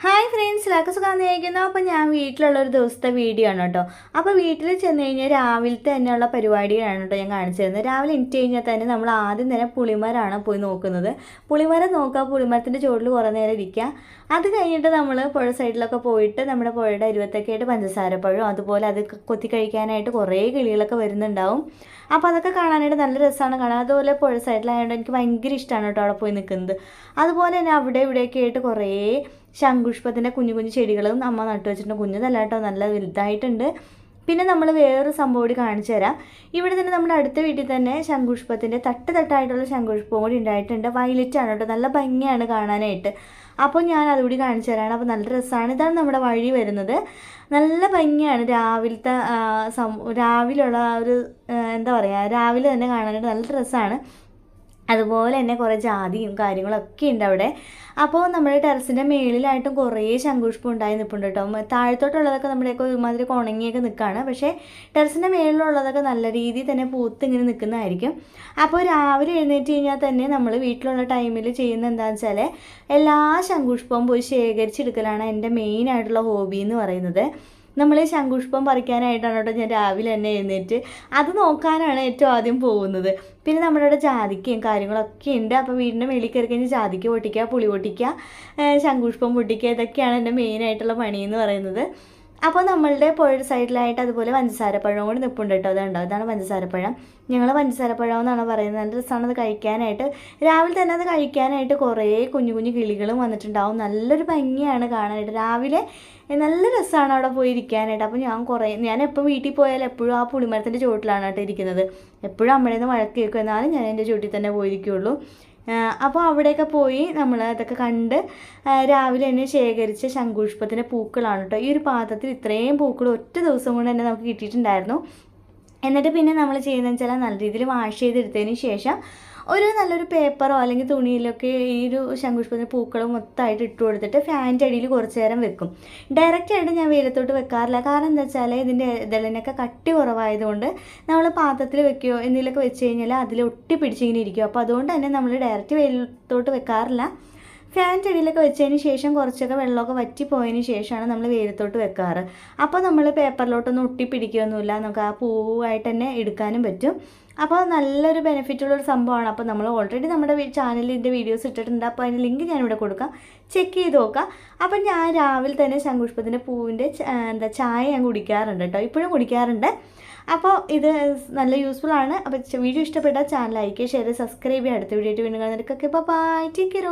Hi friends, എല്ലാവർക്കും സുഖം നയിക്കുന്നു. അപ്പോൾ ഞാൻ വീട്ടിലുള്ളൊരു ദിവസത്തെ വീഡിയോ ആണ് കേട്ടോ. അപ്പോൾ വീട്ടിൽ ചെന്ന് കഴിഞ്ഞാൽ രാവിലത്തെ തന്നെയുള്ള പരിപാടികളാണ് കേട്ടോ ഞാൻ കാണിച്ചു തരുന്നത്. രാവിലെ എണീറ്റ് കഴിഞ്ഞാൽ തന്നെ നമ്മൾ ആദ്യം തന്നെ പുളിമരമാണ് പോയി നോക്കുന്നത്. പുളിമരം നോക്കുക, പുളിമരത്തിൻ്റെ ചുവട്ടിൽ കുറേ നേരം ഇരിക്കുക. അത് കഴിഞ്ഞിട്ട് നമ്മൾ പുഴ സൈഡിലൊക്കെ പോയിട്ട് നമ്മുടെ പുഴയുടെ അരുവത്തൊക്കെ ആയിട്ട് പഞ്ചസാരപ്പഴം അതുപോലെ അത് കൊത്തി കഴിക്കാനായിട്ട് കുറേ കിളികളൊക്കെ വരുന്നുണ്ടാവും. അപ്പോൾ അതൊക്കെ കാണാനായിട്ട് നല്ല രസമാണ് കാണാൻ. അതുപോലെ പുഴ സൈഡിലായതുകൊണ്ട് എനിക്ക് ഭയങ്കര ഇഷ്ടമാണ് കേട്ടോ അവിടെ പോയി നിൽക്കുന്നത്. അതുപോലെ തന്നെ അവിടെ ഇവിടെയൊക്കെ ആയിട്ട് കുറേ ശംഖുഷ്പത്തിൻ്റെ കുഞ്ഞു കുഞ്ഞു ചെടികളും അമ്മ നട്ടു വെച്ചിട്ടുണ്ട്. കുഞ്ഞതല്ല കേട്ടോ, നല്ല വലുതായിട്ടുണ്ട്. പിന്നെ നമ്മൾ വേറൊരു സംഭവം കൂടി കാണിച്ചു തരാം. ഇവിടെ തന്നെ നമ്മുടെ അടുത്ത വീട്ടിൽ തന്നെ ശംഖുഷ്പത്തിൻ്റെ തട്ടായിട്ടുള്ള ശംഖുഷ്പവും കൂടി ഉണ്ടായിട്ടുണ്ട്. വയലറ്റ് ആണ് കേട്ടോ, നല്ല ഭംഗിയാണ് കാണാനായിട്ട്. അപ്പോൾ ഞാൻ അതുകൂടി കാണിച്ചു തരാണ്. അപ്പോൾ നല്ല രസമാണ്. ഇതാണ് നമ്മുടെ വഴി വരുന്നത്. നല്ല ഭംഗിയാണ് രാവിലെയുള്ള ഒരു എന്താ പറയുക, രാവിലെ തന്നെ കാണാനായിട്ട് നല്ല രസമാണ്. അതുപോലെ തന്നെ കുറേ ജാതിയും കാര്യങ്ങളൊക്കെ ഉണ്ട് അവിടെ. അപ്പോൾ നമ്മുടെ ടെറസിൻ്റെ മേളിലായിട്ടും കുറേ ശംഖുഷ്പം ഉണ്ടായി നിൽപ്പുണ്ട് കേട്ടോ. താഴത്തോട്ടുള്ളതൊക്കെ നമ്മുടെയൊക്കെ ഒരുമാതിരി ഉണങ്ങിയൊക്കെ നിൽക്കുകയാണ്. പക്ഷേ ടെറസിൻ്റെ മേളിലുള്ളതൊക്കെ നല്ല രീതിയിൽ തന്നെ പൂത്ത് ഇങ്ങനെ നിൽക്കുന്നതായിരിക്കും. അപ്പോൾ രാവിലെ എഴുന്നേറ്റ് കഴിഞ്ഞാൽ തന്നെ നമ്മൾ വീട്ടിലുള്ള ടൈമിൽ ചെയ്യുന്നത് എന്താണെന്ന് വെച്ചാൽ എല്ലാ ശംഖുഷ്പവും പോയി ശേഖരിച്ചെടുക്കലാണ് എൻ്റെ മെയിനായിട്ടുള്ള ഹോബി എന്ന് പറയുന്നത്. നമ്മൾ ശംഖുഷ്പം പറിക്കാനായിട്ടാണ് കേട്ടോ ഞാൻ രാവിലെ തന്നെ എഴുന്നേറ്റ് അത് നോക്കാനാണ് ഏറ്റവും ആദ്യം പോകുന്നത്. പിന്നെ നമ്മുടെ അവിടെ ജാതിക്കയും കാര്യങ്ങളൊക്കെ ഉണ്ട്. അപ്പോൾ വീടിൻ്റെ മേളിൽ കയറി കഴിഞ്ഞാൽ ജാതിക്ക പൊട്ടിക്കുക, പുളി പൊട്ടിക്കുക, ശംഖുഷ്പം പൊട്ടിക്കുക, ഇതൊക്കെയാണ് എൻ്റെ മെയിനായിട്ടുള്ള പണി എന്ന് പറയുന്നത്. അപ്പോൾ നമ്മളുടെ പുഴ സൈഡിലായിട്ട് അതുപോലെ പഞ്ചസാരപ്പഴം കൂടി നിൽപ്പുണ്ട് കേട്ടോ. അതുണ്ടോ, ഇതാണ് പഞ്ചസാരപ്പഴം. ഞങ്ങൾ പഞ്ചസാരപ്പഴം എന്നാണ് പറയുന്നത്. നല്ല രസമാണ് അത് കഴിക്കാനായിട്ട്. രാവിലെ തന്നെ അത് കഴിക്കാനായിട്ട് കുറേ കുഞ്ഞു കുഞ്ഞു കിളികളും വന്നിട്ടുണ്ടാവും. നല്ലൊരു ഭംഗിയാണ് കാണാനായിട്ട്. രാവിലെ നല്ല രസമാണ് അവിടെ പോയി ഇരിക്കാനായിട്ട്. അപ്പോൾ ഞാൻ എപ്പോൾ വീട്ടിൽ പോയാലും എപ്പോഴും ആ പുളിമരത്തിൻ്റെ ചുവട്ടിലാണ് കേട്ടോ ഇരിക്കുന്നത്. എപ്പോഴും അമ്മയുടെ നിന്ന് വഴക്ക് കേൾക്കും, എന്നാലും ഞാൻ എൻ്റെ ചുവട്ടിൽ തന്നെ പോയിരിക്കുള്ളൂ. അപ്പോൾ അവിടെയൊക്കെ പോയി നമ്മൾ അതൊക്കെ കണ്ട് രാവിലെ തന്നെ ശേഖരിച്ച ശംഖുഷ്പത്തിൻ്റെ പൂക്കളാണ് കേട്ടോ. ഈ ഒരു പാത്രത്തിൽ ഇത്രയും പൂക്കൾ ഒറ്റ ദിവസം കൊണ്ട് തന്നെ നമുക്ക് കിട്ടിയിട്ടുണ്ടായിരുന്നു. എന്നിട്ട് പിന്നെ നമ്മൾ ചെയ്യുന്നതെന്ന് വെച്ചാൽ നല്ല രീതിയിൽ വാഷ് ചെയ്തെടുത്തതിന് ശേഷം ഒരു നല്ലൊരു പേപ്പറോ അല്ലെങ്കിൽ തുണിയിലൊക്കെ ഈ ഒരു ശംഖുഷ്പത്തിൻ്റെ പൂക്കളും മൊത്തമായിട്ട് ഇട്ട് കൊടുത്തിട്ട് ഫാനിൻ്റെ അടിയിൽ കുറച്ച് നേരം വെക്കും. ഡയറക്റ്റായിട്ട് ഞാൻ വെയിലത്തോട്ട് വെക്കാറില്ല. കാരണം എന്താ വെച്ചാൽ ഇതിൻ്റെ ഇതളിനൊക്കെ കട്ടി കുറവായതുകൊണ്ട് നമ്മൾ പാത്രത്തിൽ വെക്കുകയോ എന്തെങ്കിലുമൊക്കെ വെച്ച് കഴിഞ്ഞാൽ അതിൽ ഒട്ടി പിടിച്ചിങ്ങനെ ഇരിക്കും. അപ്പോൾ അതുകൊണ്ട് തന്നെ നമ്മൾ ഡയറക്റ്റ് വെയിലത്തോട്ട് വെക്കാറില്ല. ഫാനിൻ്റെ അടിയിലൊക്കെ വെച്ചതിന് ശേഷം കുറച്ചൊക്കെ വെള്ളമൊക്കെ വറ്റിപ്പോയതിന് ശേഷമാണ് നമ്മൾ വെയിലത്തോട്ട് വെക്കാറ്. അപ്പോൾ നമ്മൾ പേപ്പറിലോട്ടൊന്നും ഒട്ടിപ്പിടിക്കുകയൊന്നുമില്ല, നമുക്ക് ആ പൂവായിട്ട് തന്നെ എടുക്കാനും പറ്റും. അപ്പോൾ നല്ലൊരു ബെനിഫിറ്റുള്ളൊരു സംഭവമാണ്. അപ്പോൾ നമ്മൾ ഓൾറെഡി നമ്മുടെ ചാനലിൻ്റെ വീഡിയോസ് ഇട്ടിട്ടുണ്ട്. അപ്പോൾ അതിൻ്റെ ലിങ്ക് ഞാനിവിടെ കൊടുക്കാം, ചെക്ക് ചെയ്ത് നോക്കാം. അപ്പം ഞാൻ രാവിലെ തന്നെ ശംഖുഷ്പത്തിൻ്റെ പൂവിൻ്റെ ചായ ഞാൻ കുടിക്കാറുണ്ട് കേട്ടോ, ഇപ്പോഴും കുടിക്കാറുണ്ട്. അപ്പോൾ ഇത് നല്ല യൂസ്ഫുൾ ആണ്. അപ്പോൾ വീഡിയോ ഇഷ്ടപ്പെട്ടാൽ ചാനൽ ലൈക്ക്, ഷെയർ, സബ്സ്ക്രൈബ് ചെയ്യുക. അടുത്ത വീഡിയോ ആയിട്ട് വീണ്ടും കാണുന്നവർക്കൊക്കെ ബൈ, ടേക്ക് കെയർ.